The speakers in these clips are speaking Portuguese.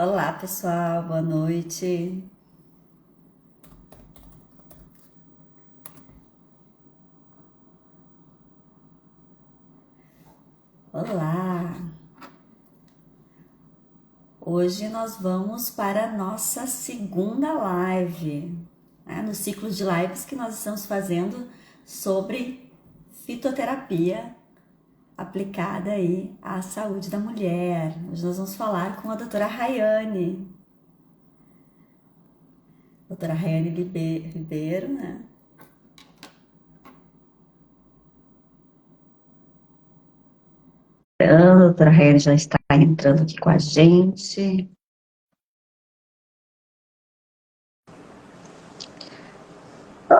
Olá, pessoal, boa noite. Olá! Hoje nós vamos para a nossa segunda live, né, no ciclo de lives que nós estamos fazendo sobre fitoterapia aplicada aí à saúde da mulher. Hoje nós vamos falar com a doutora Rayane Ribeiro, né? A doutora Rayane já está entrando aqui com a gente.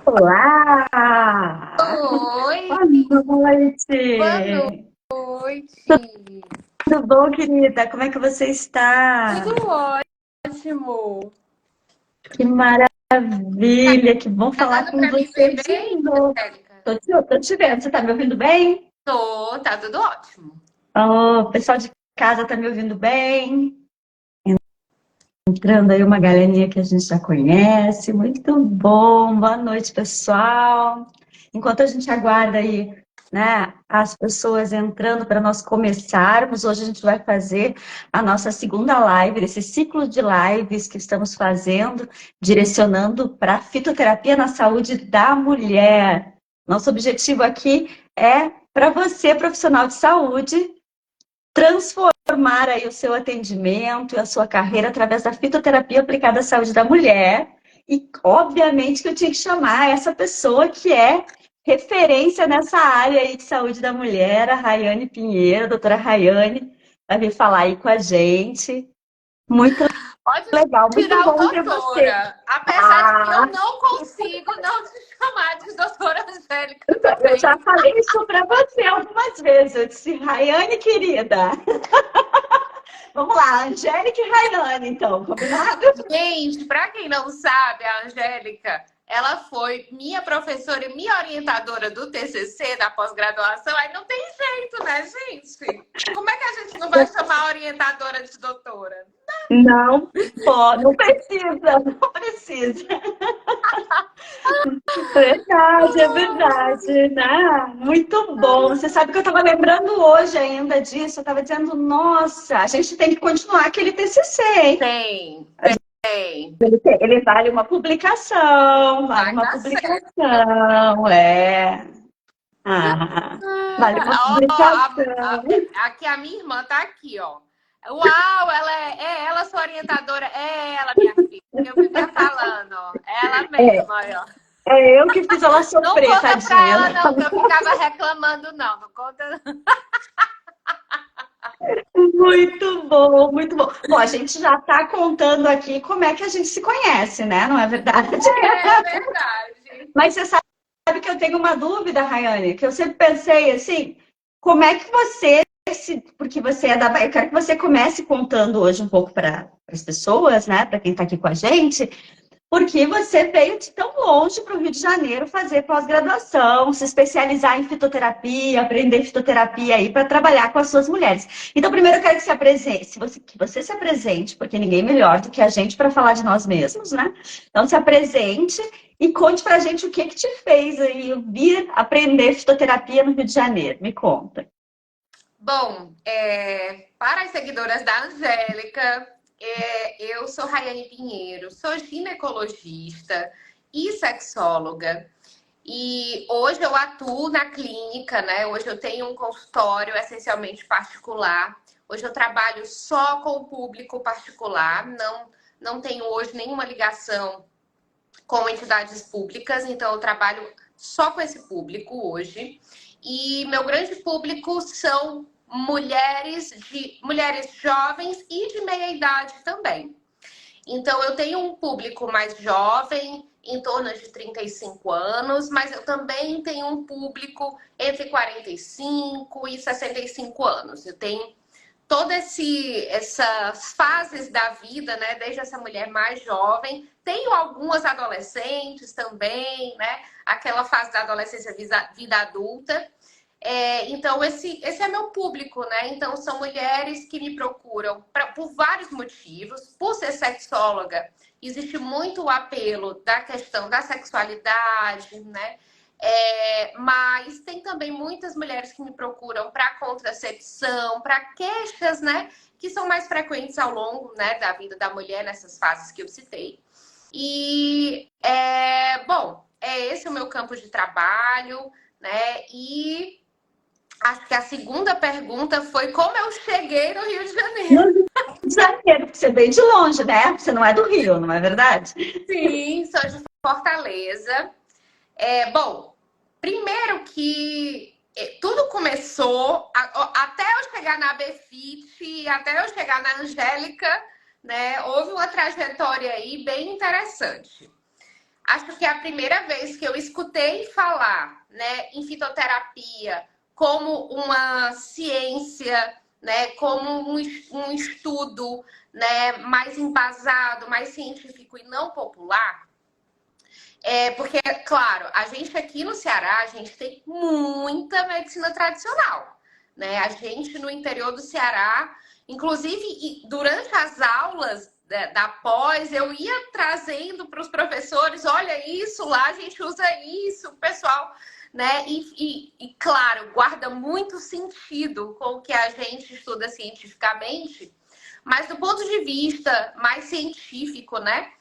Olá! Oi, Boa boa noite! noite. Tudo bom, querida? Como é que você está? Tudo ótimo. Que maravilha! Que bom Tá falar dando com para me você ver de bem, novo. Angélica? Tô te vendo. Você está me ouvindo bem? Tá tudo ótimo. Oh, o pessoal de casa está me ouvindo bem? Entrando aí uma galerinha que a gente já conhece. Muito bom. Boa noite, pessoal. Enquanto a gente aguarda aí, né, as pessoas entrando para nós começarmos, hoje a gente vai fazer a nossa segunda live, desse ciclo de lives que estamos fazendo, direcionando para a fitoterapia na saúde da mulher. Nosso objetivo aqui é para você, profissional de saúde, transformar aí o seu atendimento e a sua carreira através da fitoterapia aplicada à saúde da mulher. E, obviamente, que eu tinha que chamar essa pessoa que é referência nessa área aí de saúde da mulher, a Rayane Pinheiro, a doutora Rayane, vai vir falar aí com a gente. Muito Pode legal, muito tirar o bom ter você. doutora, apesar de que eu Ah, não consigo não te chamar de doutora Angélica eu já também. falei isso para você algumas vezes. Eu disse, Rayane, querida, vamos lá, Angélica e Rayane, então, combinado? Gente, para quem não sabe, a Angélica, ela foi minha professora e minha orientadora do TCC, da pós-graduação. Aí não tem jeito, né, gente? Como é que a gente não vai chamar a orientadora de doutora? Não pode, não precisa, não precisa. É verdade, né? Muito bom. Você sabe que eu estava lembrando hoje ainda disso, eu estava dizendo, nossa, a gente tem que continuar aquele TCC, hein? Tem, tem. Ele vale Vai uma dar certo. publicação, é. Ah, vale uma Ó, publicação. aqui a minha irmã tá aqui, ó. Uau, ela é ela sua orientadora, é ela, minha filha. Eu vivia falando, ó. Ela É, mesma, aí, ó. é eu que fiz ela Não sofrer, conta pra tadinha. ela, não, que eu ficava reclamando, não. Não conta. Muito bom, muito bom. Bom, a gente já está contando aqui como é que a gente se conhece, né? Não é verdade? É verdade. Mas você sabe que eu tenho uma dúvida, Rayane, que eu sempre pensei assim, como é que você, porque você é da Bahia, eu quero que você comece contando hoje um pouco para as pessoas, né? Para quem está aqui com a gente, porque você veio de tão longe para o Rio de Janeiro fazer pós-graduação, se especializar em fitoterapia, aprender fitoterapia aí para trabalhar com as suas mulheres. Então, primeiro eu quero que se apresente, que você se apresente, porque ninguém melhor do que a gente para falar de nós mesmos, né? Então, se apresente e conte para a gente o que que te fez aí vir aprender fitoterapia no Rio de Janeiro. Me conta. Bom, para as seguidoras da Angélica, eu sou Rayane Pinheiro, sou ginecologista e sexóloga. E hoje eu atuo na clínica, né? Hoje eu tenho um consultório essencialmente particular. Hoje eu trabalho só com o público particular, não tenho hoje nenhuma ligação com entidades públicas, então eu trabalho só com esse público hoje. E meu grande público são mulheres jovens e de meia idade também. Então, eu tenho um público mais jovem, em torno de 35 anos, mas eu também tenho um público entre 45 e 65 anos. Eu tenho essas fases da vida, né? Desde essa mulher mais jovem. Tenho algumas adolescentes também, né? Aquela fase da adolescência, vida adulta. Então, esse é meu público, né? Então, são mulheres que me procuram por vários motivos. Por ser sexóloga, existe muito o apelo da questão da sexualidade, né? Mas tem também muitas mulheres que me procuram para contracepção, para queixas, né? Que são mais frequentes ao longo, né, da vida da mulher nessas fases que eu citei. E, bom, esse o meu campo de trabalho, né? E acho que a segunda pergunta foi como eu cheguei no Rio de No Janeiro. Rio de Janeiro, porque você veio de longe, né? Você não é do Rio, não é verdade? Sim, sou de Fortaleza. Bom, primeiro que tudo começou, até eu chegar na Befit, até eu chegar na Angélica, né? Houve uma trajetória aí bem interessante. Acho que é a primeira vez que eu escutei falar, né, em fitoterapia como uma ciência, né, como um estudo, né, mais embasado, mais científico e não popular. Porque, claro, a gente aqui no Ceará, a gente tem muita medicina tradicional, né? A gente no interior do Ceará, inclusive durante as aulas da pós, eu ia trazendo para os professores, olha isso, lá a gente usa isso, o pessoal, né? E, claro, guarda muito sentido com o que a gente estuda cientificamente, mas do ponto de vista mais científico, né?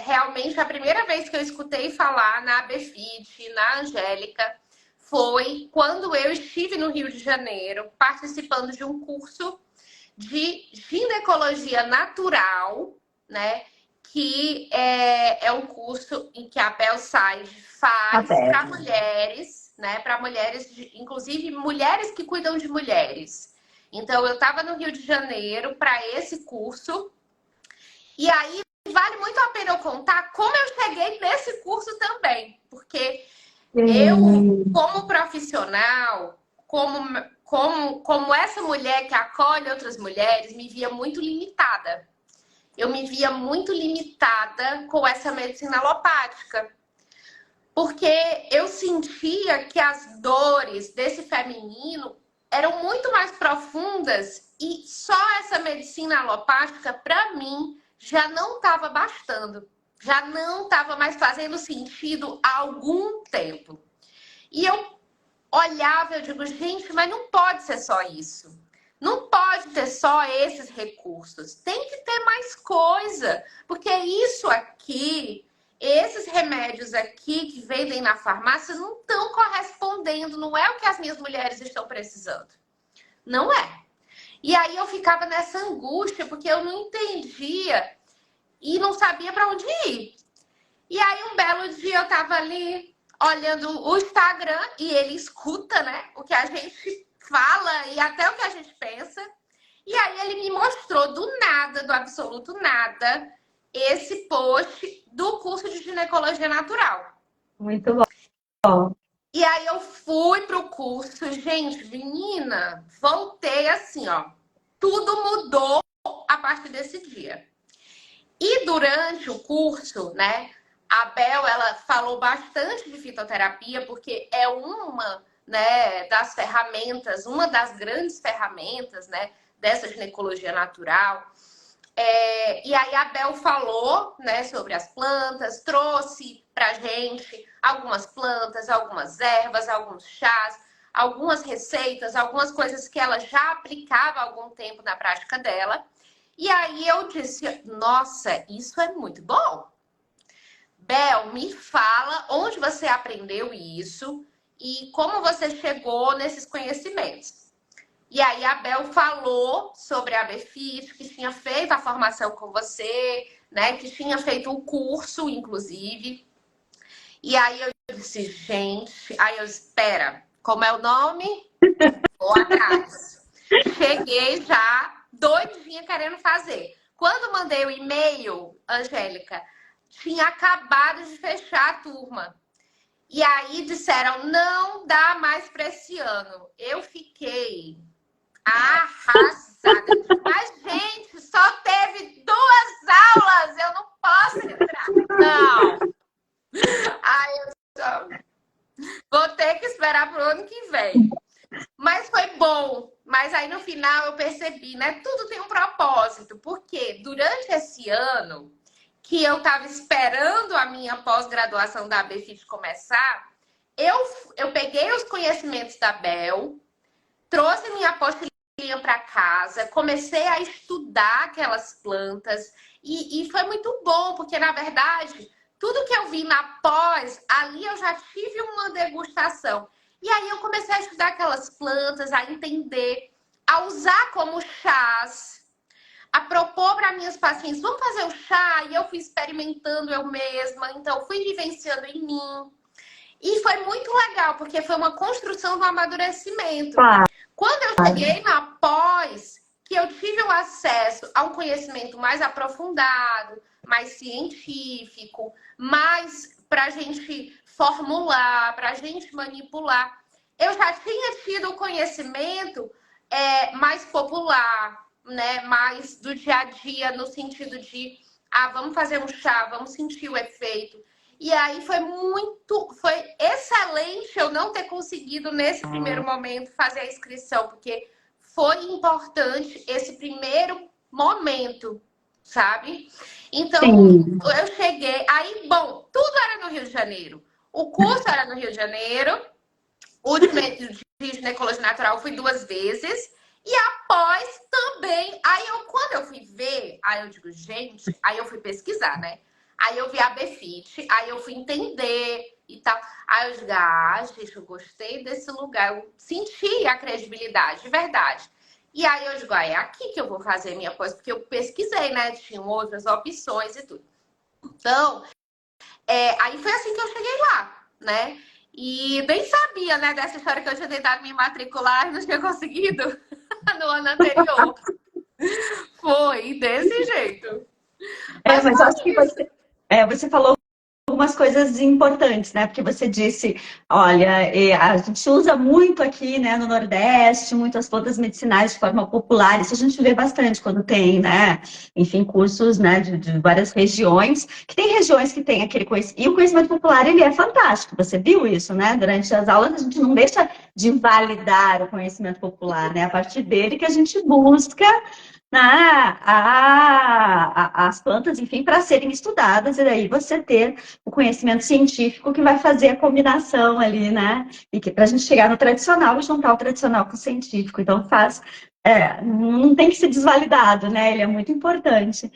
Realmente a primeira vez que eu escutei falar na Befit, na Angélica, foi quando eu estive no Rio de Janeiro participando de um curso de ginecologia natural, né? Que é um curso em que a Belside faz Até. para mulheres, né? Para mulheres, inclusive mulheres que cuidam de mulheres. Então, eu estava no Rio de Janeiro para esse curso. E aí vale muito a pena eu contar como eu cheguei nesse curso também, porque eu, como profissional, como essa mulher que acolhe outras mulheres, me via muito limitada. Eu me via muito limitada com essa medicina alopática, porque eu sentia que as dores desse feminino eram muito mais profundas e só essa medicina alopática, para mim, já não estava bastando. Já não estava mais fazendo sentido há algum tempo. E eu olhava, eu digo, gente, mas não pode ser só isso. Não pode ter só esses recursos. Tem que ter mais coisa. Porque isso aqui, esses remédios aqui que vendem na farmácia não estão correspondendo. Não é o que as minhas mulheres estão precisando. Não é. E aí eu ficava nessa angústia, porque eu não entendia e não sabia para onde ir. E aí um belo dia eu tava ali olhando o Instagram e ele escuta, né, o que a gente fala e até o que a gente pensa. E aí ele me mostrou do nada, do absoluto nada, esse post do curso de ginecologia natural. Muito bom. E aí eu fui pro curso, gente, menina, voltei assim, ó. Tudo mudou a partir desse dia. E durante o curso, né, a Bel, ela falou bastante de fitoterapia, porque é uma, né, das ferramentas, uma das grandes ferramentas, né, dessa ginecologia natural. E aí a Bel falou, né, sobre as plantas, trouxe pra gente algumas plantas, algumas ervas, alguns chás, algumas receitas, algumas coisas que ela já aplicava há algum tempo na prática dela. E aí eu disse, nossa, isso é muito bom. Bel, me fala onde você aprendeu isso e como você chegou nesses conhecimentos. E aí a Bel falou sobre a Befit, que tinha feito a formação com você, né? Que tinha feito o curso, inclusive. E aí eu disse, gente, aí eu espera, como é o nome? Vou atrás. Cheguei já doidinha querendo fazer. Quando mandei o e-mail, Angélica, tinha acabado de fechar a turma. E aí disseram, não dá mais para esse ano. Eu fiquei arrasada. Mas, gente, só teve 2 aulas. Eu não posso entrar. Não. Aí eu vou ter que esperar pro ano que vem. também. Mas foi bom. Mas aí no final eu percebi, né? Tudo tem um propósito. Porque durante esse ano que eu estava esperando a minha pós-graduação da ABFIT começar, eu peguei os conhecimentos da Bel, trouxe minha apostilinha para casa, comecei a estudar aquelas plantas e foi muito bom, porque na verdade, tudo que eu vi na pós, ali eu já tive uma degustação. E aí eu comecei a estudar aquelas plantas, a entender, a usar como chás, a propor para minhas pacientes, vamos fazer o chá? E eu fui experimentando eu mesma, então fui vivenciando em mim. E foi muito legal, porque foi uma construção do amadurecimento. Quando eu cheguei na pós, que eu tive o acesso a um conhecimento mais aprofundado, mais científico, mais para a gente formular, para a gente manipular, eu já tinha tido o conhecimento mais popular, né? Mais do dia a dia, no sentido de, vamos fazer um chá, vamos sentir o efeito. E aí foi excelente eu não ter conseguido, nesse primeiro momento, fazer a inscrição, porque foi importante esse primeiro momento, sabe? Então, sim, eu cheguei... Aí, bom, tudo era no Rio de Janeiro. O curso era no Rio de Janeiro. O último de ginecologia natural fui 2 vezes. E após também... Aí, quando eu fui ver, aí eu digo, gente... Aí eu fui pesquisar, né? Aí eu vi a ABFIT, aí eu fui entender e tal. Aí eu digo, gente, eu gostei desse lugar. Eu senti a credibilidade, de verdade. E aí eu digo, é aqui que eu vou fazer minha pós, porque eu pesquisei, né? Tinham outras opções e tudo. Então, aí foi assim que eu cheguei lá, né? E nem sabia, né, dessa história que eu tinha tentado me matricular e não tinha conseguido no ano anterior. Foi desse jeito. Mas acho que você falou algumas coisas importantes, né? Porque você disse, olha, a gente usa muito aqui, né, no Nordeste, muitas plantas medicinais de forma popular, isso a gente vê bastante quando tem, né, enfim, cursos, né, de várias regiões, que tem regiões que tem aquele conhecimento, e o conhecimento popular, ele é fantástico, você viu isso, né? Durante as aulas, a gente não deixa de validar o conhecimento popular, né? A partir dele que a gente busca as plantas, enfim, para serem estudadas, e daí você ter o conhecimento científico que vai fazer a combinação ali, né? E que para a gente chegar no tradicional e juntar o tradicional com o científico. Então não tem que ser desvalidado, né? Ele é muito importante.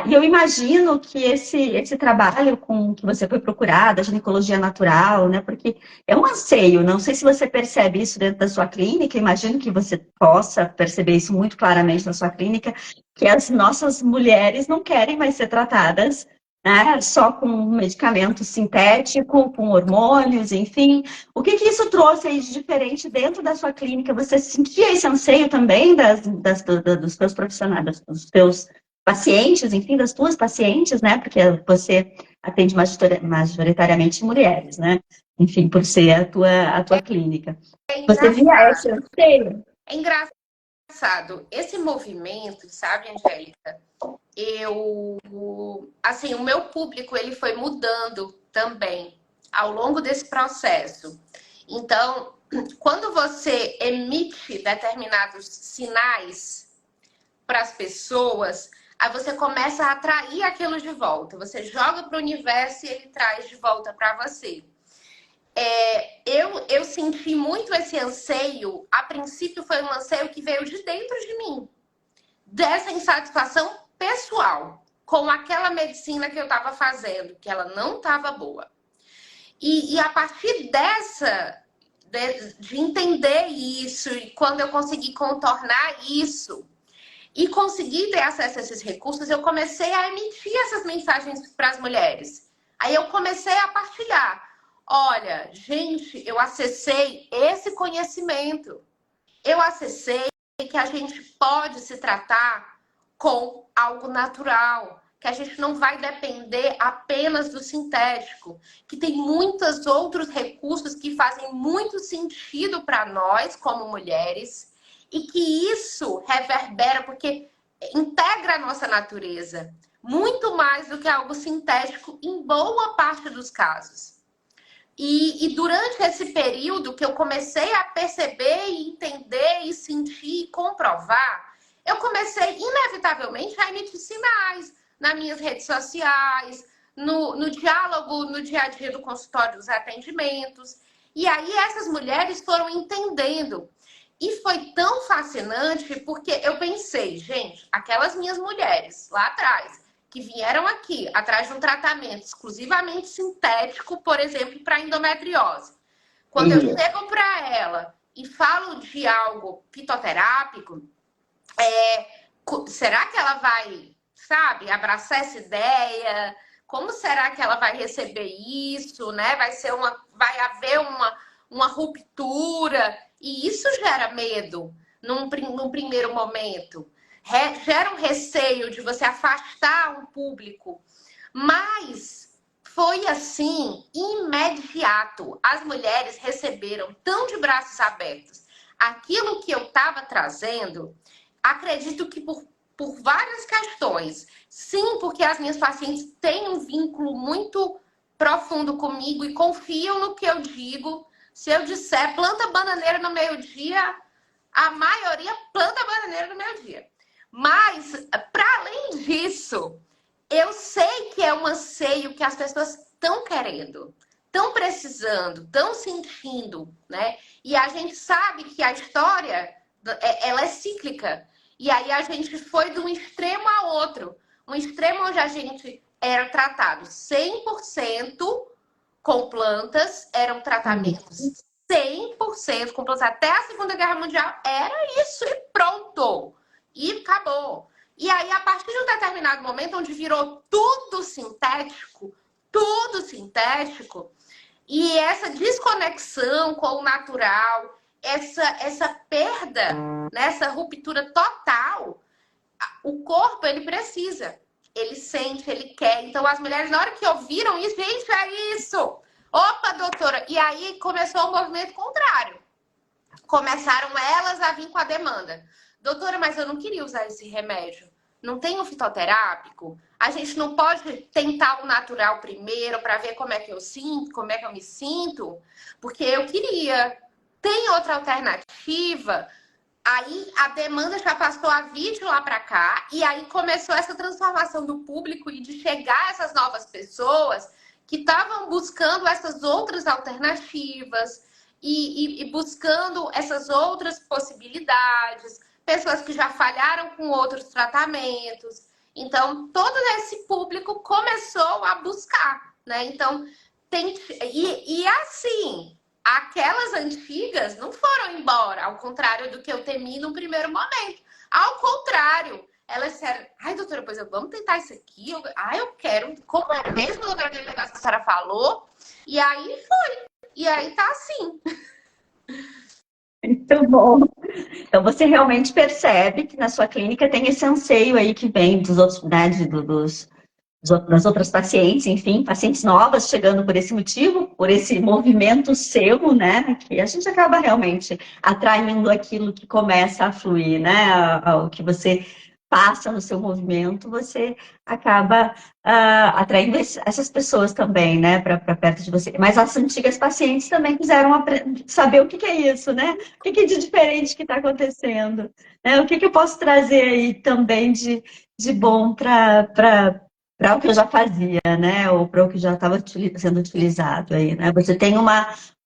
E eu imagino que esse trabalho com que você foi procurada, a ginecologia natural, né? Porque é um anseio, não sei se você percebe isso dentro da sua clínica, imagino que você possa perceber isso muito claramente na sua clínica, que as nossas mulheres não querem mais ser tratadas, né, só com medicamento sintético, com hormônios, enfim. O que isso trouxe aí de diferente dentro da sua clínica? Você sentia esse anseio também dos teus profissionais, dos teus pacientes, enfim, das tuas pacientes, né? Porque você atende majoritariamente mulheres, né? Enfim, por ser a tua clínica. Você via esse anseio? É engraçado. Esse movimento, sabe, Angélica? Assim, o meu público, ele foi mudando também ao longo desse processo. Então, quando você emite determinados sinais para as pessoas, aí você começa a atrair aquilo de volta. Você joga para o universo e ele traz de volta para você. Eu senti muito esse anseio. A princípio foi um anseio que veio de dentro de mim. Dessa insatisfação pessoal com aquela medicina que eu estava fazendo, que ela não estava boa. E a partir de entender isso, e quando eu consegui contornar isso, e conseguir ter acesso a esses recursos, eu comecei a emitir essas mensagens para as mulheres. Aí eu comecei a partilhar. Olha, gente, eu acessei esse conhecimento. Eu acessei que a gente pode se tratar com algo natural, que a gente não vai depender apenas do sintético, que tem muitos outros recursos que fazem muito sentido para nós como mulheres e que isso reverbera porque integra a nossa natureza muito mais do que algo sintético em boa parte dos casos. E durante esse período que eu comecei a perceber e entender e sentir e comprovar, eu comecei inevitavelmente a emitir sinais nas minhas redes sociais, no diálogo, no dia a dia do consultório dos atendimentos. E aí essas mulheres foram entendendo. E foi tão fascinante porque eu pensei, gente, aquelas minhas mulheres lá atrás, que vieram aqui atrás de um tratamento exclusivamente sintético, por exemplo, para endometriose. Quando eu chego para ela e falo de algo fitoterápico, será que ela vai, sabe, abraçar essa ideia? Como será que ela vai receber isso, né? Vai haver uma ruptura, e isso gera medo num primeiro momento. Gera um receio de você afastar um público. Mas foi assim, imediato. As mulheres receberam tão de braços abertos aquilo que eu estava trazendo, acredito que por várias questões. Sim, porque as minhas pacientes têm um vínculo muito profundo comigo e confiam no que eu digo. Se eu disser planta bananeira no meio-dia, a maioria planta bananeira no meio-dia. Mas, para além disso, eu sei que é um anseio que as pessoas estão querendo, estão precisando, estão sentindo, né? E a gente sabe que a história, ela é cíclica. E aí a gente foi de um extremo a outro. Um extremo onde a gente era tratado 100% com plantas, eram tratamentos 100% com plantas. Até a Segunda Guerra Mundial era isso e pronto. E acabou. E aí, a partir de um determinado momento, onde virou tudo sintético, e essa desconexão com o natural, essa perda, né, essa ruptura total, o corpo, ele precisa. Ele sente, ele quer. Então, as mulheres, na hora que ouviram isso, gente, é isso! Opa, doutora! E aí começou o movimento contrário. Começaram elas a vir com a demanda. Doutora, mas eu não queria usar esse remédio. Não tem um fitoterápico? A gente não pode tentar o natural primeiro para ver como é que eu sinto, como é que eu me sinto? Porque eu queria. Tem outra alternativa? Aí a demanda já passou a vir de lá para cá, e aí começou essa transformação do público e de chegar a essas novas pessoas que estavam buscando essas outras alternativas e buscando essas outras possibilidades, pessoas que já falharam com outros tratamentos. Então, todo esse público começou a buscar, né? Então, assim, aquelas antigas não foram embora, ao contrário do que eu temi no primeiro momento. Ao contrário, elas disseram, ai, doutora, pois vamos tentar isso aqui. Eu quero, como é mesmo, doutora, que a senhora falou? E aí foi. E aí tá assim. Muito bom. Então, você realmente percebe que na sua clínica tem esse anseio aí que vem dos outros, né, das outras pacientes, enfim, pacientes novas chegando por esse motivo, por esse movimento seu, né, que a gente acaba realmente atraindo aquilo que começa a fluir, né, o que você passa no seu movimento, você acaba atraindo essas pessoas também, né, para perto de você. Mas as antigas pacientes também quiseram saber o que é isso, né, o que é de diferente que está acontecendo, né, o que eu posso trazer aí também de bom para o que eu já fazia, né? Ou para o que já estava sendo utilizado aí, né? Você tem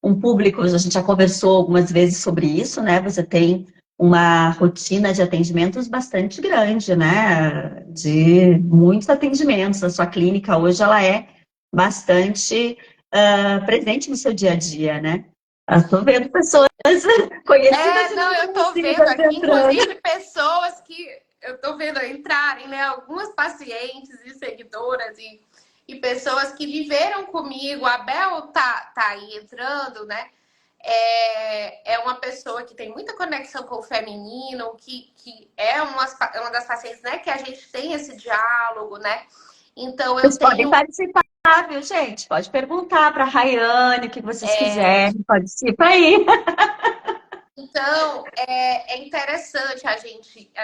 um público, a gente já conversou algumas vezes sobre isso, né? Você tem uma rotina de atendimentos bastante grande, né? De muitos atendimentos. A sua clínica hoje ela é bastante presente no seu dia a dia, né? Eu estou vendo pessoas conhecidas e Não, eu tô vendo conhecidas aqui, entrando. inclusive, pessoas que eu tô vendo entrarem, né? Algumas pacientes e seguidoras e pessoas que viveram comigo. A Bel tá aí entrando, né? É uma pessoa que tem muita conexão com o feminino, que é uma das pacientes, né? Que a gente tem esse diálogo, né? Então, Vocês podem participar, viu, gente? Pode perguntar para a Rayane o que vocês quiserem. Participa aí. Então, é interessante a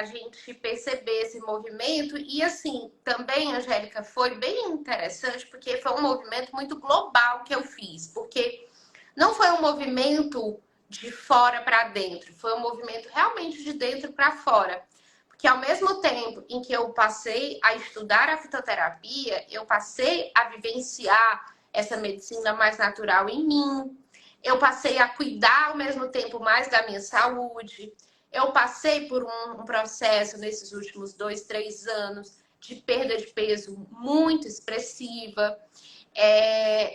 gente perceber esse movimento. E, assim, também, Angélica, foi bem interessante, porque foi um movimento muito global que eu fiz. Porque não foi um movimento de fora para dentro, foi um movimento realmente de dentro para fora. Porque, ao mesmo tempo em que eu passei a estudar a fitoterapia, eu passei a vivenciar essa medicina mais natural em mim. Eu passei a cuidar ao mesmo tempo mais da minha saúde. Eu passei por um processo nesses últimos 2, 3 anos de perda de peso muito expressiva.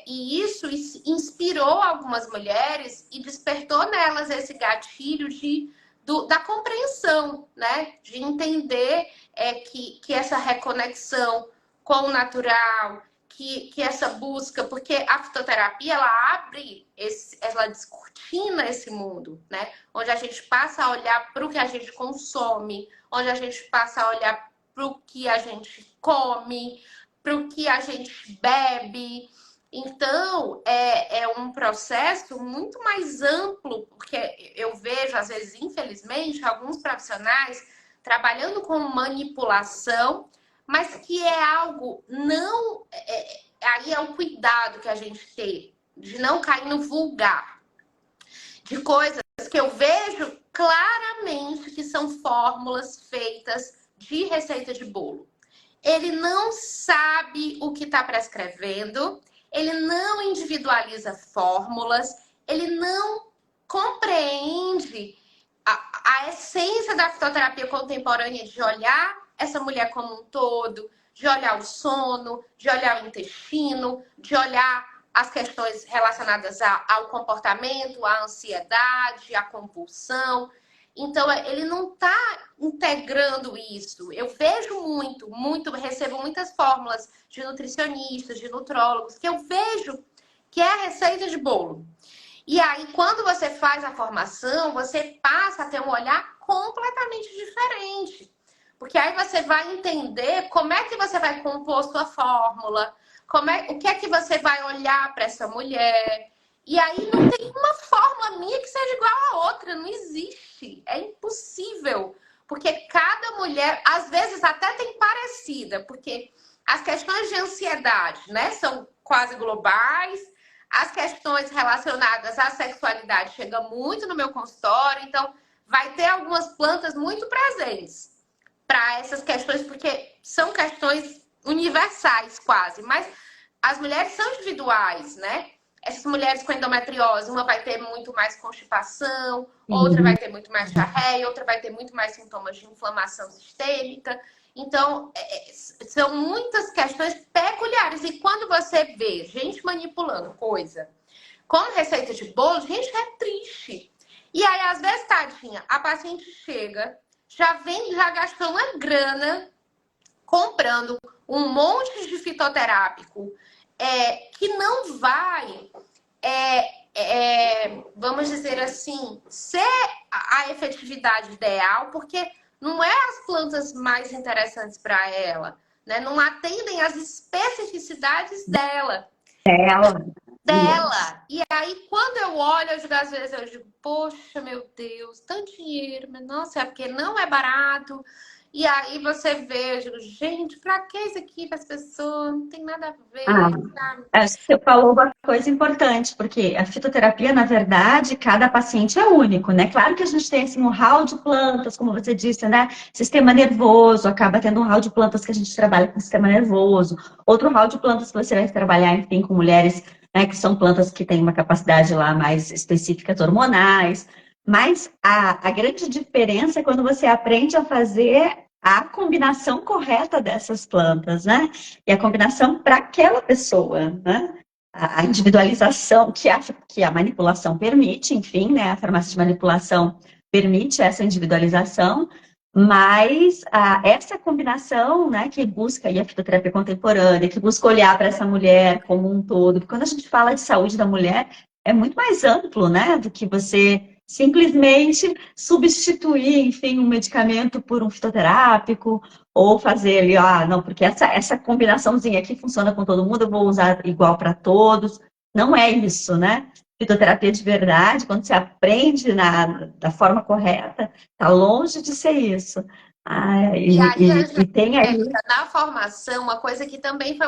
E isso inspirou algumas mulheres e despertou nelas esse gatilho da compreensão, né? De entender que essa reconexão com o natural, que essa busca, porque a fitoterapia ela abre, ela descortina esse mundo, né? Onde a gente passa a olhar para o que a gente consome, onde a gente passa a olhar para o que a gente come, para o que a gente bebe. Então, é um processo muito mais amplo, porque eu vejo, às vezes, infelizmente, alguns profissionais trabalhando com manipulação, mas que é algo não... aí é o cuidado que a gente tem, de não cair no vulgar, de coisas que eu vejo claramente que são fórmulas feitas de receita de bolo. Ele não sabe o que está prescrevendo, ele não individualiza fórmulas, ele não compreende a essência da fitoterapia contemporânea de olhar essa mulher como um todo, de olhar o sono, de olhar o intestino, de olhar as questões relacionadas ao comportamento, à ansiedade, à compulsão. Então, ele não está integrando isso. Eu vejo recebo muitas fórmulas de nutricionistas, de nutrólogos, que eu vejo que é a receita de bolo. E aí, quando você faz a formação, você passa a ter um olhar completamente diferente. Porque aí você vai entender como é que você vai compor sua fórmula, o que é que você vai olhar para essa mulher. E aí não tem uma fórmula minha que seja igual a outra, não existe. É impossível. Porque cada mulher, às vezes até tem parecida, porque as questões de ansiedade, né, são quase globais. As questões relacionadas à sexualidade chegam muito no meu consultório, então vai ter algumas plantas muito presentes para essas questões, porque são questões universais quase, mas as mulheres são individuais, né? Essas mulheres com endometriose, uma vai ter muito mais constipação, outra vai ter muito mais diarreia, outra vai ter muito mais sintomas de inflamação sistêmica. Então, são muitas questões peculiares. E quando você vê gente manipulando coisa como receita de bolo, gente, é triste. E aí, às vezes, tadinha, a paciente chega, já gastou uma grana comprando um monte de fitoterápico que não vai, vamos dizer assim, ser a efetividade ideal, porque não é as plantas mais interessantes para ela, né? Não atendem às especificidades dela. Dela. E aí, quando eu olho, às vezes eu digo, poxa, meu Deus, tanto dinheiro, mas nossa, é porque não é barato. E aí você vê, eu digo, gente, pra que isso aqui para as pessoas? Não tem nada a ver, sabe? Acho que você falou uma coisa importante, porque a fitoterapia, na verdade, cada paciente é único, né? Claro que a gente tem assim, um hall de plantas, como você disse, né? Sistema nervoso, acaba tendo um hall de plantas que a gente trabalha com sistema nervoso, outro hall de plantas que você vai trabalhar, enfim, com mulheres, né, que são plantas que têm uma capacidade lá mais específica, hormonais. Mas a grande diferença é quando você aprende a fazer a combinação correta dessas plantas, né? E a combinação para aquela pessoa, né? A individualização que a manipulação permite, enfim, né? A farmácia de manipulação permite essa individualização, mas essa combinação, né, que busca aí a fitoterapia contemporânea, que busca olhar para essa mulher como um todo, porque quando a gente fala de saúde da mulher, é muito mais amplo, né, do que você simplesmente substituir, enfim, um medicamento por um fitoterápico, ou fazer ali, não, porque essa combinaçãozinha aqui funciona com todo mundo, eu vou usar igual para todos. Não é isso, né? fitoterapia de verdade, quando você aprende da forma correta, está longe de ser isso. Ah, E aí, e tem aí. Angélica, na formação, uma coisa que também foi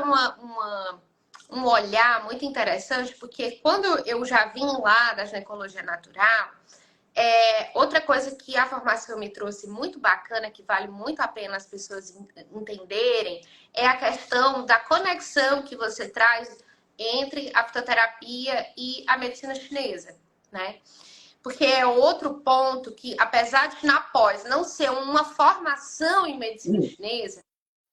um olhar muito interessante, porque quando eu já vim lá da ginecologia natural, outra coisa que a formação me trouxe muito bacana, que vale muito a pena as pessoas entenderem, é a questão da conexão que você traz entre a fitoterapia e a medicina chinesa, né? Porque é outro ponto que, apesar de na pós não ser uma formação em medicina chinesa,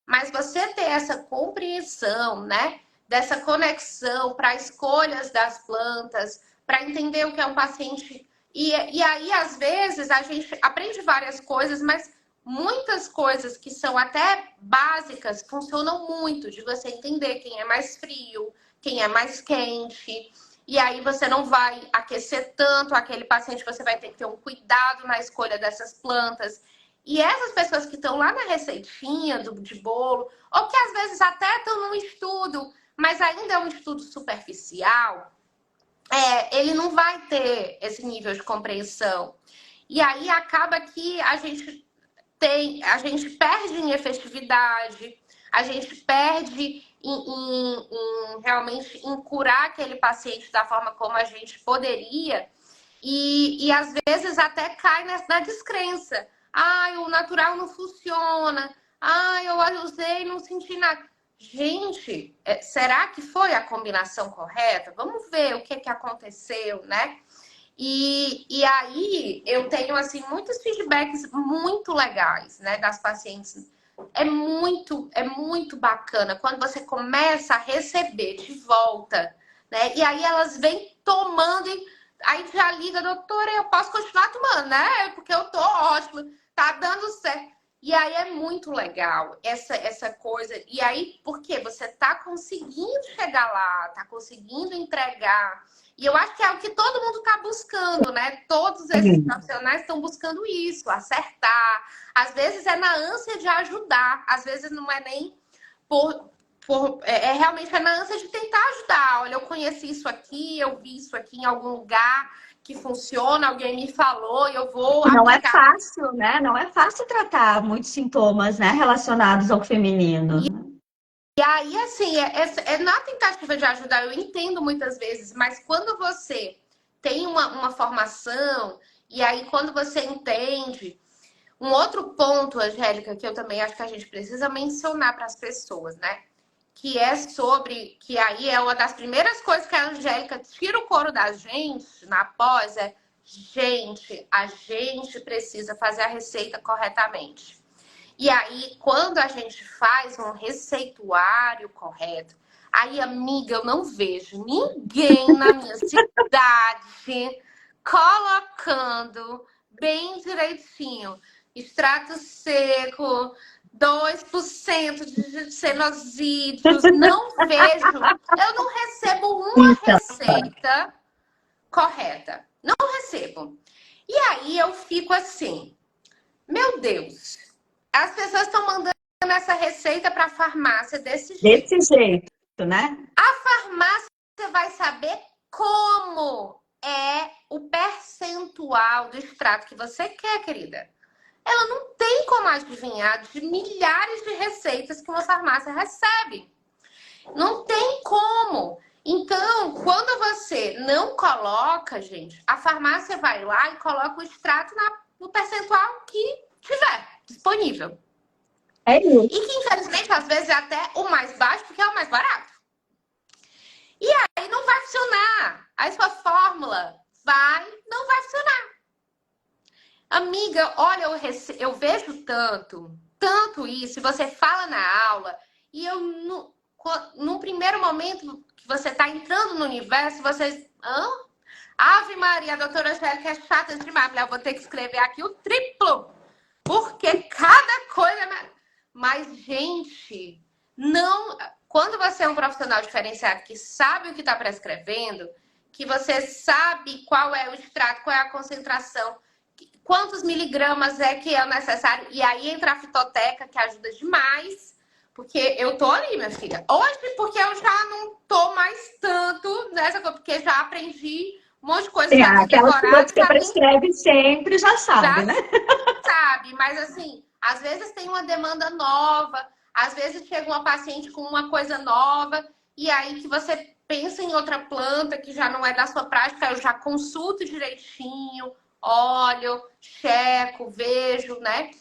mas você ter essa compreensão, né? Dessa conexão para escolhas das plantas, para entender o que é um paciente. E aí, às vezes, a gente aprende várias coisas, mas muitas coisas que são até básicas funcionam muito, de você entender quem é mais frio, quem é mais quente. E aí você não vai aquecer tanto aquele paciente, você vai ter que ter um cuidado na escolha dessas plantas. E essas pessoas que estão lá na receitinha de bolo, ou que às vezes até estão num estudo, mas ainda é um estudo superficial, ele não vai ter esse nível de compreensão. E aí acaba que a gente perde em efetividade, a gente perde realmente em curar aquele paciente da forma como a gente poderia. E às vezes até cai na descrença. Ai, o natural não funciona. Ai, eu usei e não senti nada. Gente, será que foi a combinação correta? Vamos ver o que aconteceu, né? E aí eu tenho assim muitos feedbacks muito legais, né, das pacientes. É muito bacana quando você começa a receber de volta, né? E aí elas vêm tomando e aí já liga, doutora, eu posso continuar tomando, né? Porque eu tô ótima, tá dando certo. E aí é muito legal essa coisa. E aí, porque você tá conseguindo chegar lá, tá conseguindo entregar. E eu acho que é o que todo mundo está buscando, né? Todos esses profissionais estão buscando isso, acertar. Às vezes é na ânsia de ajudar, às vezes não é nem realmente é na ânsia de tentar ajudar. Olha, eu conheci isso aqui, eu vi isso aqui em algum lugar que funciona, alguém me falou e eu vou Não é aplicar. fácil, né? Não é fácil tratar muitos sintomas, né, relacionados ao feminino. E aí, assim, na tentativa de ajudar, eu entendo muitas vezes, mas quando você tem uma formação, e aí quando você entende. Um outro ponto, Angélica, que eu também acho que a gente precisa mencionar para as pessoas, né? Que é sobre, que aí é uma das primeiras coisas que a Angélica tira o couro da gente na pós, gente, a gente precisa fazer a receita corretamente. E aí, quando a gente faz um receituário correto, aí, amiga, eu não vejo ninguém na minha cidade colocando bem direitinho. Extrato seco, 2% de xenozídeos. Não vejo. Eu não recebo uma Então, receita correta. Não recebo. E aí eu fico assim, meu Deus, as pessoas estão mandando essa receita para a farmácia desse jeito. desse jeito, né? A farmácia vai saber como é o percentual do extrato que você quer, querida. Ela não tem como adivinhar de milhares de receitas que uma farmácia recebe. Não tem como. Então, quando você não coloca, gente, a farmácia vai lá e coloca o extrato no percentual que tiver disponível. É isso. E que, infelizmente, às vezes é até o mais baixo, porque é o mais barato. E aí não vai funcionar. Aí sua fórmula não vai funcionar. Amiga, olha, eu vejo tanto isso, e você fala na aula, e eu, no primeiro momento que você está entrando no universo, vocês... Ave Maria, a doutora Angélica é chata demais. Eu vou ter que escrever aqui o triplo, porque cada coisa... Mas, gente, não... Quando você é um profissional diferenciado que sabe o que está prescrevendo, que você sabe qual é o extrato, qual é a concentração, quantos miligramas é que é necessário, e aí entra a fitoteca, que ajuda demais, porque eu tô ali, minha filha. Hoje, porque eu já não tô mais tanto nessa coisa, porque já aprendi um monte de coisa Tem já aquelas que decorada, você já nem prescreve sempre, já sabe, já né? sabe. Mas assim, às vezes tem uma demanda nova, às vezes chega uma paciente com uma coisa nova, e aí que você pensa em outra planta que já não é da sua prática, eu já consulto direitinho, olho, checo, vejo, né?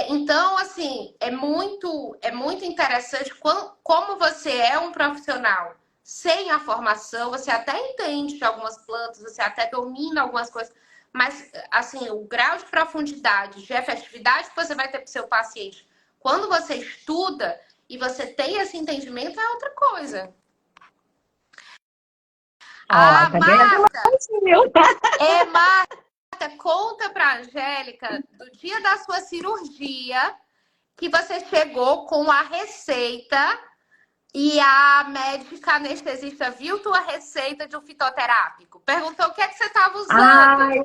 Então, assim, é muito interessante como você é um profissional sem a formação, você até entende de algumas plantas, você até domina algumas coisas, mas, assim, o grau de profundidade, de efetividade que você vai ter para o seu paciente quando você estuda e você tem esse entendimento é outra coisa. Ó, Ah, tá ganhando Marta, elogio. Marta, conta para a Angélica do dia da sua cirurgia que você chegou com a receita e a médica anestesista viu tua receita de um fitoterápico. Perguntou o que é que você estava usando. Ai,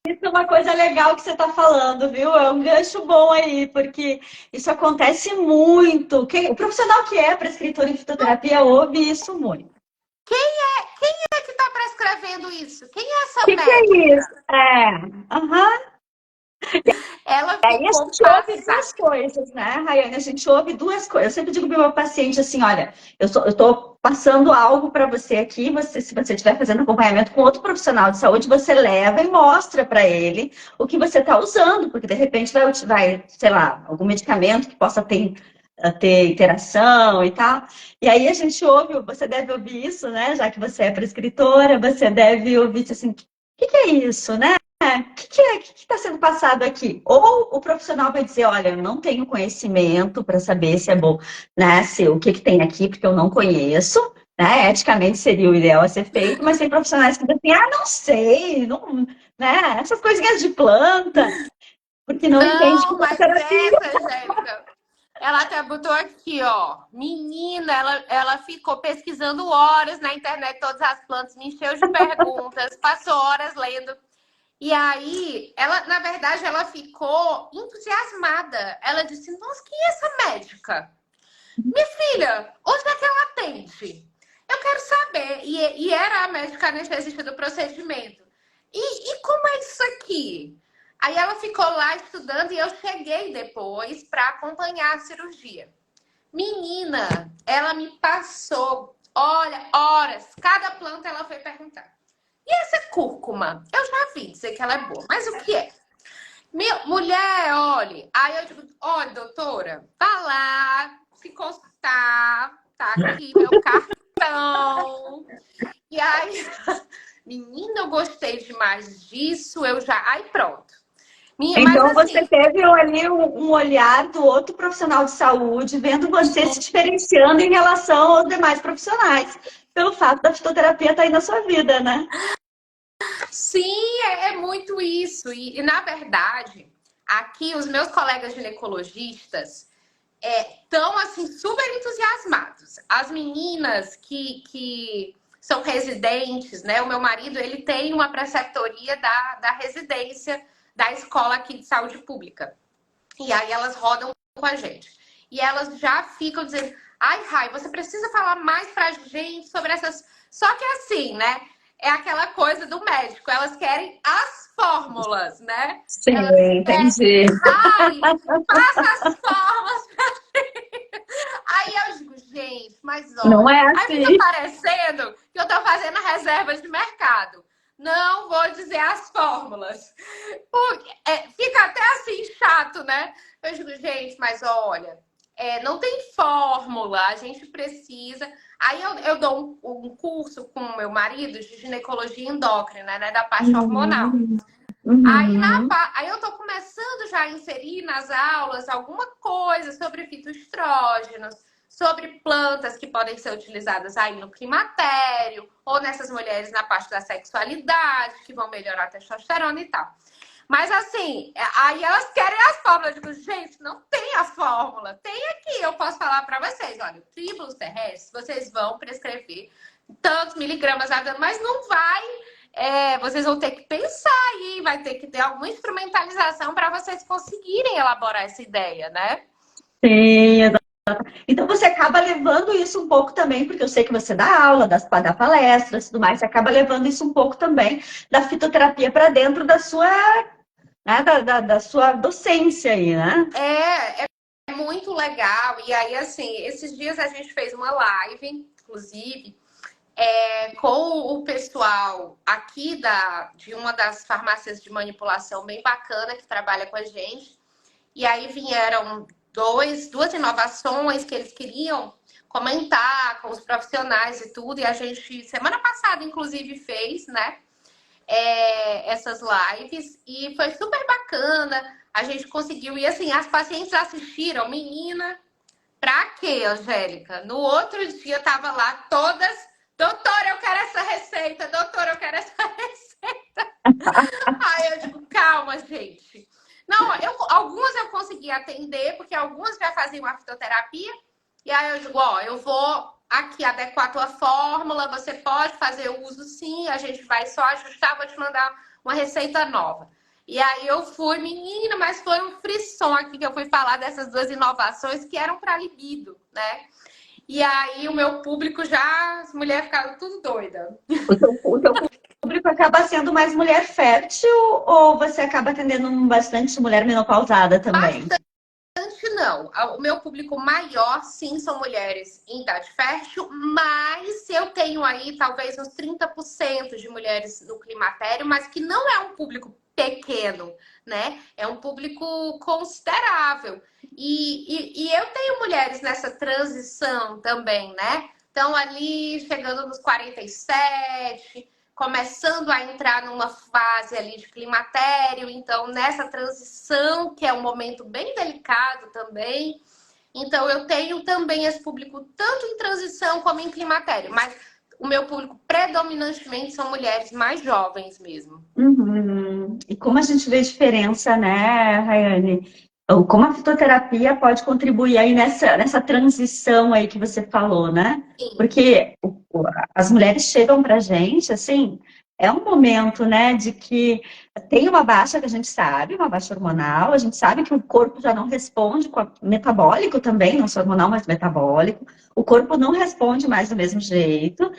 isso é uma coisa legal que você está falando, viu? É um gancho bom aí, porque isso acontece muito. O profissional que é prescritor em fitoterapia ouve isso muito. Quem é que está prescrevendo isso? Quem é O essa que é isso? médica? Aham. Ela Aí a ficou gente ouve duas passada. coisas, né, Rayane? A gente ouve duas coisas. Eu sempre digo para o meu paciente assim: olha, eu estou passando algo para você aqui. Se você estiver fazendo acompanhamento com outro profissional de saúde, você leva e mostra para ele o que você está usando, porque de repente vai, sei lá, algum medicamento que possa ter interação e tal. E aí a gente ouve, você deve ouvir isso, né? Já que você é prescritora, você deve ouvir assim: o que é isso, né? O que está sendo passado aqui? Ou o profissional vai dizer, olha, eu não tenho conhecimento para saber se é bom, né? Se, o que tem aqui, porque eu não conheço, né? Eticamente seria o ideal a ser feito, mas tem profissionais que dizem, não sei, não, né? Essas coisinhas de planta, porque não entende Não, mas fitoterapia. essa, Angélica, ela até botou aqui, ó. Menina, ela ficou pesquisando horas na internet todas as plantas, me encheu de perguntas, passou horas lendo. E aí, ela, na verdade, ela ficou entusiasmada. Ela disse: Nossa, quem é essa médica? Minha filha, onde é que ela atende? Eu quero saber. E era a médica anestesista do procedimento. E como é isso aqui? Aí ela ficou lá estudando e eu cheguei depois para acompanhar a cirurgia. Menina, ela me passou, olha, horas. Cada planta ela foi perguntar. E essa cúrcuma? Eu já vi dizer que ela é boa, mas o que é? Mulher, olhe. Aí eu digo, olha, doutora, vá lá, se consultar, tá aqui meu cartão. E aí, menina, eu gostei demais disso, eu já. Aí pronto. Mas Então, você assim, teve ali um olhar do outro profissional de saúde, vendo você se diferenciando em relação aos demais profissionais, pelo fato da fitoterapia estar aí na sua vida, né? sim, é muito isso. Na verdade, aqui os meus colegas ginecologistas estão assim super entusiasmados. As meninas que são residentes, né? O meu marido ele tem uma preceptoria da residência da escola aqui de saúde pública. E aí elas rodam com a gente. E elas já ficam dizendo: ai, Rai, você precisa falar mais pra gente sobre essas. Só que assim, né? É aquela coisa do médico, elas querem as fórmulas, né? Sim, Elas querem, entendi. Rai, passa as fórmulas. Aí eu digo, gente, mas Não olha. é Aí fica assim. parecendo que eu tô fazendo reservas de mercado. Não vou dizer as fórmulas. Fica até assim chato, né? Eu digo, gente, mas olha, não tem fórmula, a gente precisa. Aí eu dou um curso com o meu marido de ginecologia endócrina, né? Da parte hormonal. Uhum, uhum. Aí eu tô começando já a inserir nas aulas alguma coisa sobre fitoestrógenos, sobre plantas que podem ser utilizadas aí no climatério, ou nessas mulheres na parte da sexualidade, que vão melhorar a testosterona e tal. Mas assim, aí elas querem as fórmulas. Eu digo, gente, não tem a fórmula. Tem aqui, eu posso falar para vocês. Olha, o tribulus terrestres, vocês vão prescrever tantos miligramas a cada, mas não vai. Vocês vão ter que pensar aí, vai ter que ter alguma instrumentalização para vocês conseguirem elaborar essa ideia, né? Sim, Então você acaba levando isso um pouco também, porque eu sei que você dá aula, dá palestras e tudo mais, você acaba levando isso um pouco também da fitoterapia para dentro da sua, né, da sua docência aí, né? É muito legal. E aí, assim, esses dias a gente fez uma live, inclusive, com o pessoal aqui de uma das farmácias de manipulação bem bacana que trabalha com a gente. E aí vieram duas inovações que eles queriam comentar com os profissionais e tudo. E a gente, semana passada, inclusive, fez, né? Essas lives. E foi super bacana. A gente conseguiu. E assim, as pacientes assistiram, menina. Pra quê, Angélica? No outro dia tava lá todas. Doutora, eu quero essa receita. Doutora, eu quero essa receita. Aí eu digo, calma, gente. Não, algumas eu consegui atender, porque algumas já faziam a fitoterapia. E aí eu digo, ó, eu vou aqui adequar a tua fórmula, você pode fazer o uso sim, a gente vai só ajustar, vou te mandar uma receita nova. E aí eu fui, menina, mas foi um frisson aqui que eu fui falar dessas duas inovações que eram para libido, né? E aí o meu público já, as mulheres ficaram tudo doida. O teu público acaba sendo mais mulher fértil ou você acaba atendendo bastante mulher menopausada também? Não, o meu público maior, sim, são mulheres em idade fértil, mas eu tenho aí talvez uns 30% de mulheres no climatério, mas que não é um público pequeno, né? É um público considerável. E eu tenho mulheres nessa transição também, né? Então, ali chegando nos 47, começando a entrar numa fase ali de climatério, então nessa transição, que é um momento bem delicado também. Então eu tenho também esse público tanto em transição como em climatério, mas o meu público predominantemente são mulheres mais jovens mesmo. Uhum. E como a gente vê diferença, né, Rayane? Como a fitoterapia pode contribuir aí nessa transição aí que você falou, né? Sim. Porque as mulheres chegam pra gente, assim, é um momento, né, de que tem uma baixa que a gente sabe, uma baixa hormonal, a gente sabe que o corpo já não responde com metabólico também, não só hormonal, mas metabólico. O corpo não responde mais do mesmo jeito.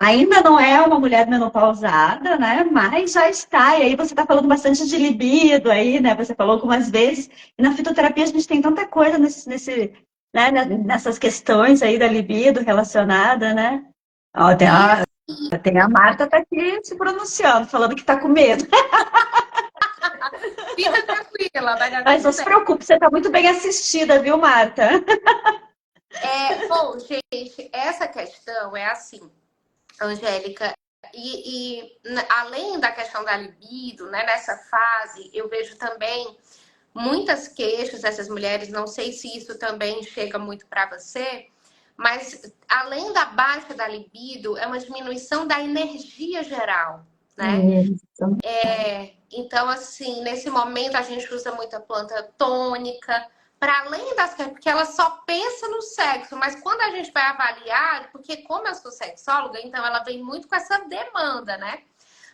Ainda não é uma mulher menopausada, né? Mas já está. E aí você está falando bastante de libido aí, né? Você falou algumas vezes. E na fitoterapia a gente tem tanta coisa né? Nessas questões aí da libido relacionada, né? Ó, Isso, tem a Marta tá aqui se pronunciando, falando que tá com medo. fica tranquila, vai dar Mas tudo não se certo. preocupe, você está muito bem assistida, viu, Marta? Bom, gente, essa questão é assim, Angélica, além da questão da libido, né, nessa fase, eu vejo também muitas queixas dessas mulheres, não sei se isso também chega muito para você, mas além da baixa da libido, é uma diminuição da energia geral, né? Isso. Então, assim, nesse momento a gente usa muita planta tônica, para além das porque ela só pensa no sexo, mas quando a gente vai avaliar, porque como eu sou sexóloga, então ela vem muito com essa demanda, né?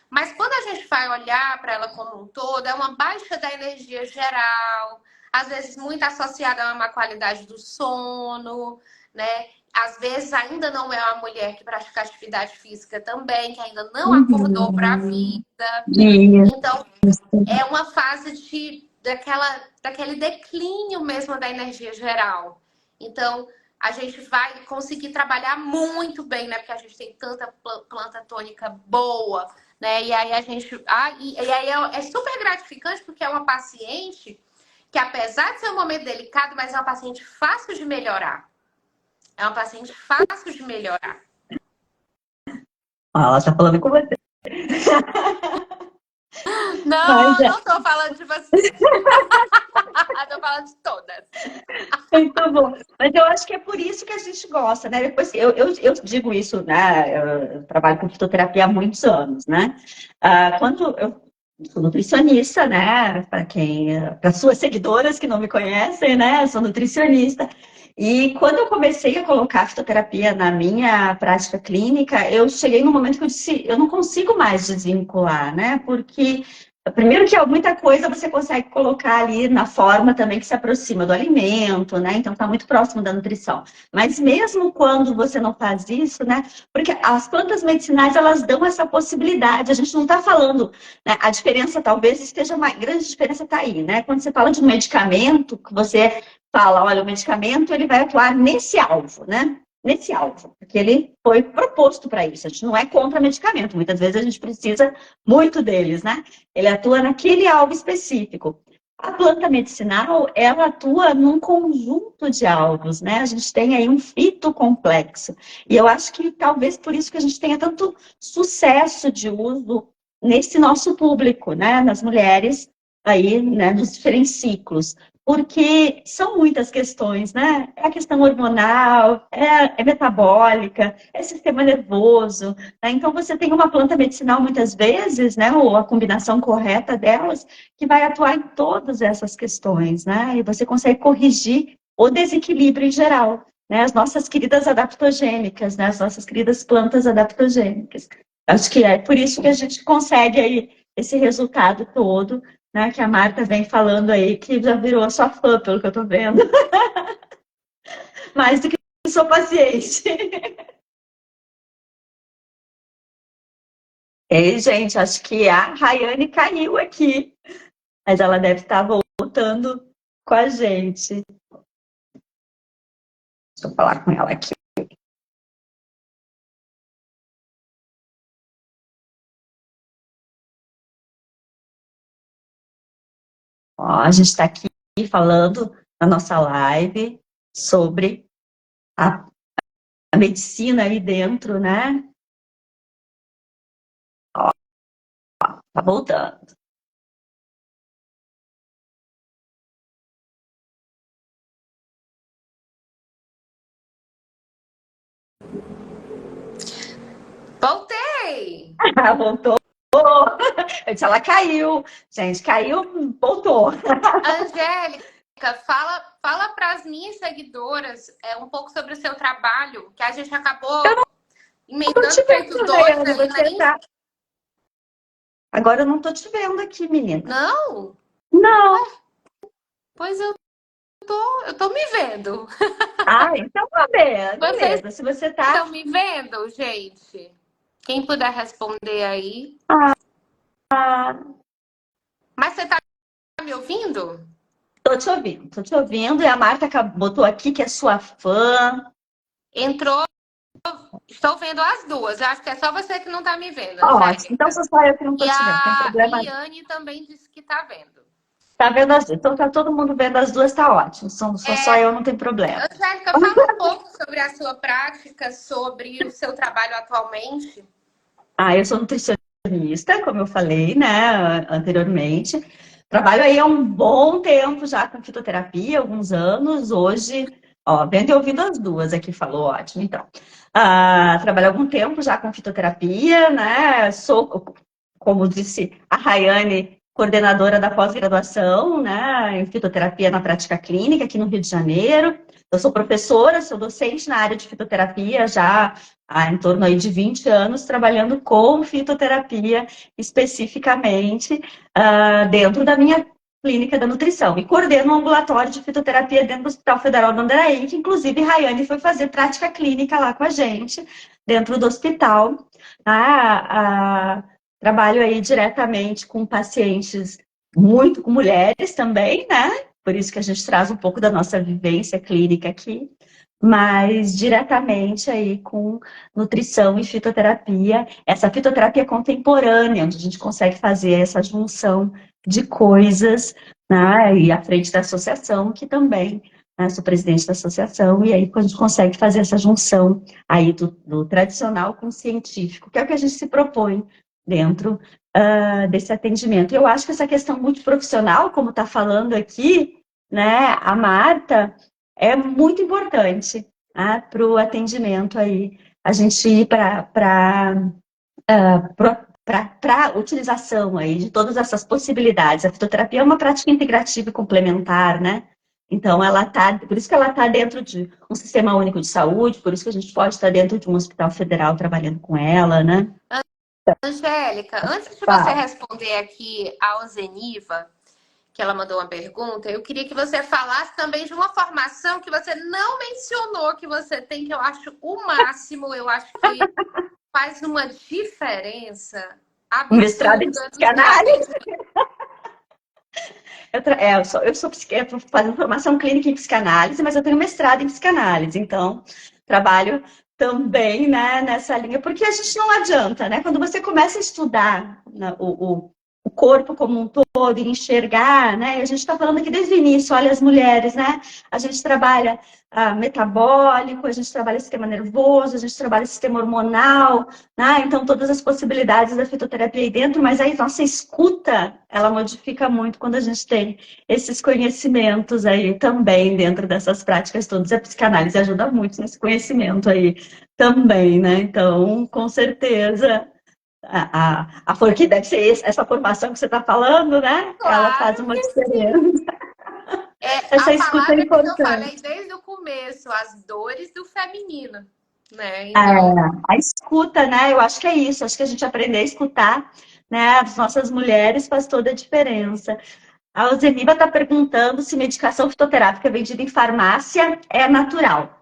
Mas quando a gente vai olhar para ela como um todo, é uma baixa da energia geral, às vezes muito associada a uma má qualidade do sono, né? Às vezes ainda não é uma mulher que pratica atividade física também, que ainda não acordou para a Uhum. vida. Isso. Então, é uma fase daquele declínio mesmo da energia geral. Então, a gente vai conseguir trabalhar muito bem, né? Porque a gente tem tanta planta tônica boa, né? E aí a gente. E aí é super gratificante porque é uma paciente que, apesar de ser um momento delicado, mas é uma paciente fácil de melhorar. É uma paciente fácil de melhorar. Ó, ela está falando com você. Mas Não, não tô falando de você. Tô falando de todas. muito bom. Mas eu acho que é por isso que a gente gosta, né? Depois, eu digo isso, né? Eu trabalho com fitoterapia há muitos anos, né? Quando eu sou nutricionista, né? Para suas seguidoras que não me conhecem, né? Eu sou nutricionista. E quando eu comecei a colocar a fitoterapia na minha prática clínica, eu cheguei num momento que eu disse, eu não consigo mais desvincular, né? Porque Primeiro que muita coisa você consegue colocar ali na forma também que se aproxima do alimento, né? Então está muito próximo da nutrição. Mas mesmo quando você não faz isso, né? Porque as plantas medicinais, elas dão essa possibilidade. A gente não está falando, né? A diferença talvez esteja, uma grande diferença está aí, né? Quando você fala de um medicamento, que você fala, olha, o medicamento ele vai atuar nesse alvo, né? Nesse alvo, porque ele foi proposto para isso. A gente não é contra medicamento, muitas vezes a gente precisa muito deles, né? Ele atua naquele alvo específico. A planta medicinal, ela atua num conjunto de alvos, né? A gente tem aí um fitocomplexo. E eu acho que talvez por isso que a gente tenha tanto sucesso de uso nesse nosso público, né? Nas mulheres aí, né? Nos diferentes ciclos. Porque são muitas questões, né? É a questão hormonal, é metabólica, é sistema nervoso, né? Então, você tem uma planta medicinal, muitas vezes, né? Ou a combinação correta delas, que vai atuar em todas essas questões, né? E você consegue corrigir o desequilíbrio em geral, né? As nossas queridas adaptogênicas, né? As nossas queridas plantas adaptogênicas. Acho que é por isso que a gente consegue aí esse resultado todo, né, que a Marta vem falando aí, que já virou a sua fã, pelo que eu tô vendo. Mais do que sou paciente. Ei, gente, acho que a Rayane caiu aqui, mas ela deve estar voltando com a gente. Deixa eu falar com ela aqui. Ó, a gente está aqui falando na nossa live sobre a medicina aí dentro, né? Ó, tá voltando. Voltei! Voltou. Eu disse, ela caiu. Gente, caiu, voltou. Angélica, fala para as minhas seguidoras um pouco sobre o seu trabalho, que a gente acabou emendando feito dois aí, né? Tá... Agora eu não tô te vendo aqui, menina. Não? Não. Pois eu tô me vendo. Ah, então tá bem. Vocês Beleza. Se você tá. estão me vendo, gente? Quem puder responder aí. Ah, Mas você tá me ouvindo? tô te ouvindo. E a Marta botou aqui que é sua fã. Entrou. Estou vendo as duas. Acho que é só você que não tá me vendo, Ótimo. Então Angélica. sou só eu que não tô E te vendo. Tem a problema. Liane também disse que tá vendo. Tá vendo as duas. Então tá todo mundo vendo as duas, tá ótimo. Só eu, não tem problema. Angélica, fala um pouco sobre a sua prática, sobre o seu trabalho atualmente. Eu sou nutricionista, como eu falei, né, anteriormente. Trabalho aí há um bom tempo já com fitoterapia, alguns anos. Hoje, ó, vendo e ouvindo as duas aqui, falou, ótimo, então. Trabalho há algum tempo já com fitoterapia, né? Sou, como disse a Rayane, coordenadora da pós-graduação, né, em fitoterapia na prática clínica aqui no Rio de Janeiro. Eu sou professora, sou docente na área de fitoterapia já há em torno aí de 20 anos, trabalhando com fitoterapia especificamente dentro da minha clínica da nutrição. E coordeno um ambulatório de fitoterapia dentro do Hospital Federal do Andaraí, que inclusive Rayane foi fazer prática clínica lá com a gente, dentro do hospital. Trabalho aí diretamente com pacientes, muito com mulheres também, né? Por isso que a gente traz um pouco da nossa vivência clínica aqui, mas diretamente aí com nutrição e fitoterapia, essa fitoterapia contemporânea, onde a gente consegue fazer essa junção de coisas, né? E à frente da associação, que também, né, sou presidente da associação, e aí a gente consegue fazer essa junção aí do tradicional com o científico, que é o que a gente se propõe dentro desse atendimento. Eu acho que essa questão multiprofissional, como está falando aqui, né, a Marta, é muito importante, né, para o atendimento aí, a gente ir para a utilização aí de todas essas possibilidades. A fitoterapia é uma prática integrativa e complementar, né? Então, por isso que ela está dentro de um sistema único de saúde, por isso que a gente pode estar dentro de um hospital federal trabalhando com ela, né? Angélica, antes de você Fala. responder aqui a Zeniva, que ela mandou uma pergunta, eu queria que você falasse também de uma formação que você não mencionou que você tem, que eu acho o máximo, eu acho que faz uma diferença Um mestrado em absurda no seu psicanálise. atendimento. Eu tô fazendo formação clínica em psicanálise, mas eu tenho mestrado em psicanálise, então trabalho também, né, nessa linha, porque a gente não adianta, né? Quando você começa a estudar, né, o corpo como um todo e enxergar, né? E a gente está falando aqui desde o início, olha as mulheres, né? A gente trabalha metabólico, a gente trabalha sistema nervoso, a gente trabalha sistema hormonal, né? Então todas as possibilidades da fitoterapia aí dentro, mas aí nossa escuta, ela modifica muito quando a gente tem esses conhecimentos aí também dentro dessas práticas todas. A psicanálise ajuda muito nesse conhecimento aí também, né? Então, com certeza, que deve ser essa formação que você está falando, né? Ela faz Claro uma que sim. diferença. É Essa a escuta é palavra que eu falei importante. desde o começo, as dores do feminino, né? É, Então, a escuta, né? Eu acho que é isso. Acho que a gente aprender a escutar, né? As nossas mulheres faz toda a diferença. A Zeniva está perguntando se medicação fitoterápica vendida em farmácia é natural.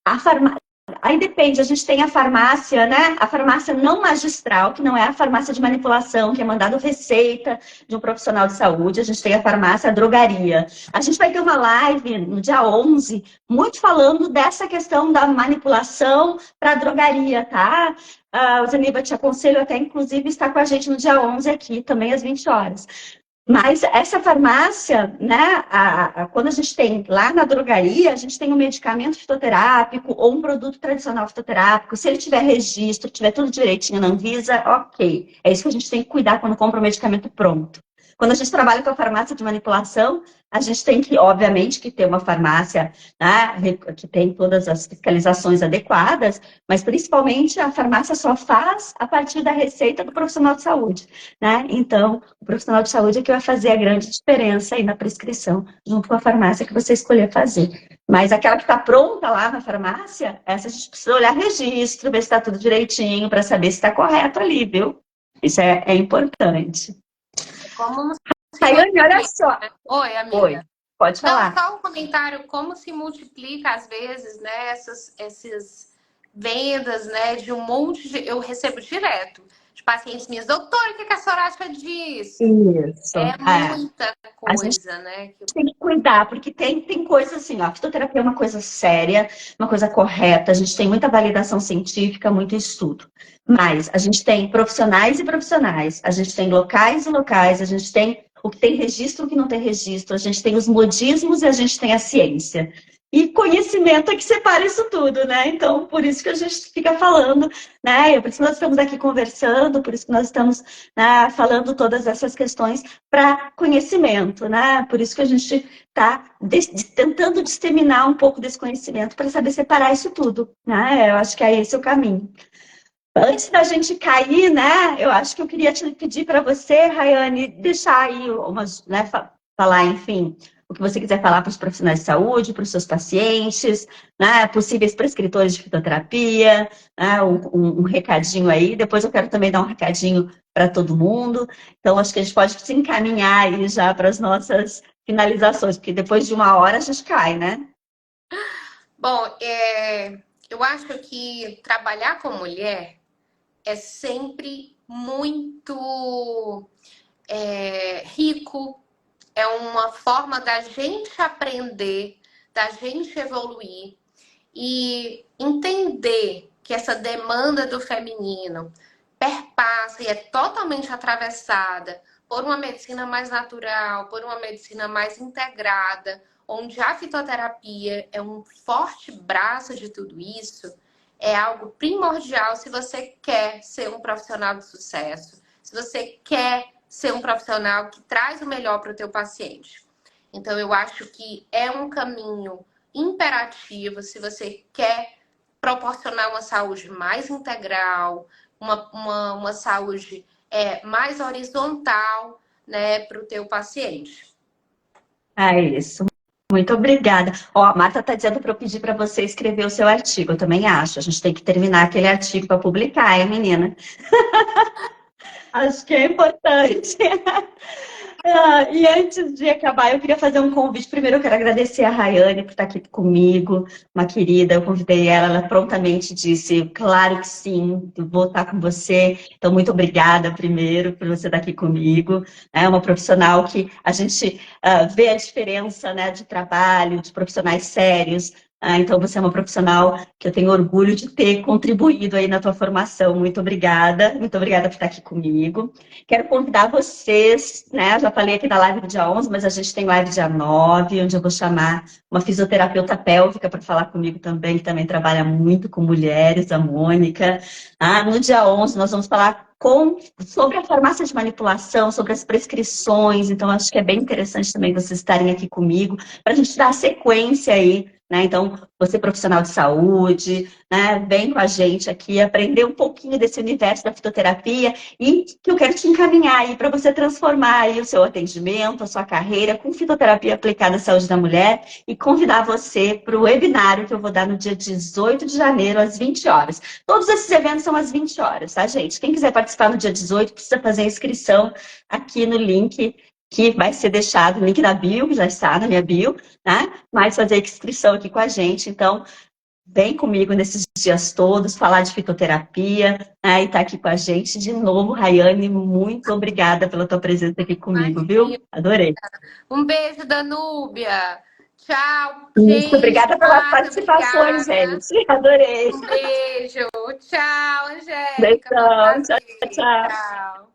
A farmá... Aí depende, a gente tem a farmácia, né? A farmácia não magistral, que não é a farmácia de manipulação, que é mandado receita de um profissional de saúde. A gente tem a farmácia, a drogaria. A gente vai ter uma live no dia 11, muito falando dessa questão da manipulação para a drogaria, tá? Zeniva, te aconselho até, inclusive, estar com a gente no dia 11 aqui, também às 20 horas. Mas essa farmácia, né, quando a gente tem lá na drogaria, a gente tem um medicamento fitoterápico ou um produto tradicional fitoterápico. Se ele tiver registro, tiver tudo direitinho na Anvisa, ok. É isso que a gente tem que cuidar quando compra o medicamento pronto. Quando a gente trabalha com a farmácia de manipulação, a gente tem que, obviamente, que ter uma farmácia, né, que tem todas as fiscalizações adequadas, mas principalmente a farmácia só faz a partir da receita do profissional de saúde, né? Então, o profissional de saúde é que vai fazer a grande diferença aí na prescrição, junto com a farmácia que você escolher fazer. Mas aquela que está pronta lá na farmácia, essa a gente precisa olhar registro, ver se está tudo direitinho, para saber se está correto ali, viu? Isso é importante. como se Rayane, olha multiplica, só. né? Oi, Oi, amiga. pode Não, falar. só um comentário, como se multiplica às vezes, né, essas vendas, né, de um monte de... Eu recebo direto de pacientes minhas, doutora, o que a senhora acha disso? Isso. É muita A gente coisa, né? tem que cuidar, porque tem coisa assim, ó, a fitoterapia é uma coisa séria, uma coisa correta, a gente tem muita validação científica, muito estudo. Mas a gente tem profissionais e profissionais, a gente tem locais e locais, a gente tem o que tem registro e o que não tem registro, a gente tem os modismos e a gente tem a ciência. E conhecimento é que separa isso tudo, né? Então, por isso que a gente fica falando, né? Por isso que nós estamos aqui conversando, por isso que nós estamos, né, falando todas essas questões para conhecimento, né? Por isso que a gente está tentando disseminar um pouco desse conhecimento para saber separar isso tudo, né? Eu acho que é esse o caminho. Antes da gente cair, né? Eu acho que eu queria te pedir para você, Rayane, deixar aí umas, né? Falar, enfim, o que você quiser falar para os profissionais de saúde, para os seus pacientes, né? Possíveis prescritores de fitoterapia, né? Um recadinho aí. Depois eu quero também dar um recadinho para todo mundo. Então, acho que a gente pode se encaminhar aí já para as nossas finalizações, porque depois de uma hora a gente cai, né? Bom, eu acho que trabalhar com mulher é sempre muito rico, é uma forma da gente aprender, da gente evoluir e entender que essa demanda do feminino perpassa e é totalmente atravessada por uma medicina mais natural, por uma medicina mais integrada, onde a fitoterapia é um forte braço de tudo isso, é algo primordial se você quer ser um profissional de sucesso, se você quer ser um profissional que traz o melhor para o teu paciente. Então, eu acho que é um caminho imperativo se você quer proporcionar uma saúde mais integral, uma saúde mais horizontal, né, para o teu paciente. É isso. Muito obrigada. Ó, a Marta está dizendo para eu pedir para você escrever o seu artigo. Eu também acho. A gente tem que terminar aquele artigo para publicar, hein, menina? Acho que é importante. E antes de acabar, eu queria fazer um convite. Primeiro, eu quero agradecer a Rayane por estar aqui comigo, uma querida. Eu convidei ela, ela prontamente disse: claro que sim, eu vou estar com você. Então, muito obrigada, primeiro, por você estar aqui comigo. É uma profissional que a gente vê a diferença, né, de trabalho, de profissionais sérios. Então, você é uma profissional que eu tenho orgulho de ter contribuído aí na tua formação. Muito obrigada por estar aqui comigo. Quero convidar vocês, né? Já falei aqui da live do dia 11, mas a gente tem live dia 9, onde eu vou chamar uma fisioterapeuta pélvica para falar comigo também, que também trabalha muito com mulheres, a Mônica. No dia 11, nós vamos falar sobre a farmácia de manipulação, sobre as prescrições. Então, acho que é bem interessante também vocês estarem aqui comigo, para a gente dar a sequência aí, né? Então, você profissional de saúde, né? Vem com a gente aqui aprender um pouquinho desse universo da fitoterapia e que eu quero te encaminhar aí para você transformar aí o seu atendimento, a sua carreira com fitoterapia aplicada à saúde da mulher e convidar você para o webinário que eu vou dar no dia 18 de janeiro, às 20 horas. Todos esses eventos são às 20 horas, tá, gente? Quem quiser participar no dia 18 precisa fazer a inscrição aqui no link que vai ser deixado, o link da bio, que já está na minha bio, né? Mas fazer a inscrição aqui com a gente. Então, vem comigo nesses dias todos, falar de fitoterapia, né? E tá aqui com a gente de novo. Rayane, muito obrigada pela tua presença aqui comigo, viu? Adorei. Um beijo, Danúbia. Tchau, Isso, gente. obrigada pelas Marta, participações, obrigada. gente. Adorei. Um beijo. Tchau, Angélica. Foi um Beijão. Tchau, prazer. tchau. Tchau.